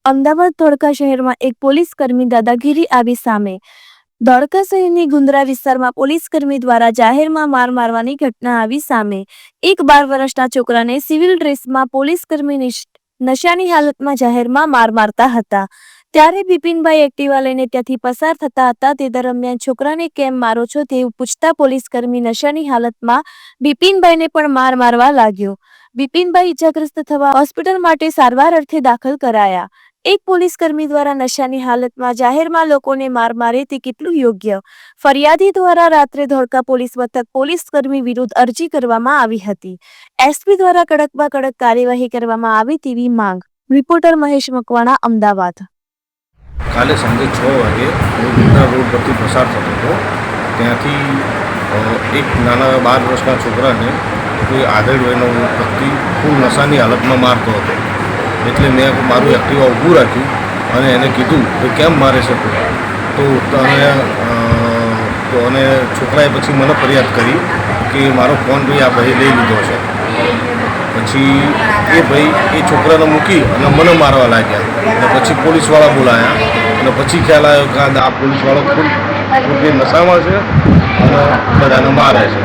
અમદાવાદ ધોળકા શહેરમાં એક પોલીસકર્મી દાદાગીરી આવી સામે। ધોળકા શહેરની ગુંદરા વિસ્તારમાં પોલીસકર્મી દ્વારા જાહેરમાં માર મારવાની ઘટના આવી સામે। એક 12 વર્ષના છોકરાને સિવિલ ડ્રેસમાં પોલીસકર્મી નશાની હાલતમાં જાહેરમાં માર મારતા હતા। ત્યારે બિપિનભાઈ એક્ટિવા લઈને ત્યાંથી પસાર થતા હતા। તે દરમિયાન છોકરાને કેમ મારો છો તેવું પૂછતા પોલીસકર્મી નશાની હાલતમાં બિપિનભાઈને પણ માર મારવા લાગ્યો। બિપિનભાઈ ઇજાગ્રસ્ત થવા હોસ્પિટલ માટે સારવાર અર્થે દાખલ કરાયા। એક પોલીસકર્મી દ્વારા નશાની હાલતમાં જાહેરમાં લોકોને માર મારે તે કેટલું યોગ્ય? ફરિયાદી દ્વારા રાત્રે ધોળકા પોલીસ મથક પોલીસકર્મી વિરુદ્ધ અરજી કરવામાં આવી હતી। એસપી દ્વારા કડકમાં કડક કાર્યવાહી કરવામાં આવે તેવી માંગ। રિપોર્ટર મહેશ મકવાણા, અમદાવાદ। કાલે સાંજે 6 વાગે હું ગુંદરા રોડ પરથી પસાર થતો હતો। ત્યાંથી એક નાના 12 વર્ષના છોકરાને કોઈ આધેડ વયનો વ્યક્તિ ખૂબ નશાની હાલતમાં મારતો હતો। એટલે મેં મારું એક્ટિવા ઊભું રાખ્યું અને એને કીધું કે કેમ મારે છે તો અને છોકરાએ પછી મને ફરિયાદ કરી કે મારો ફોન ભાઈ આ ભાઈ લઈ લીધો છે। પછી એ ભાઈ એ છોકરાને મૂકી અને મને મારવા લાગ્યા અને પછી પોલીસવાળા બોલાયા અને પછી ખ્યાલ આવ્યો કે આ પોલીસવાળો ખૂબ નશામાં છે અને બધાને મારે છે।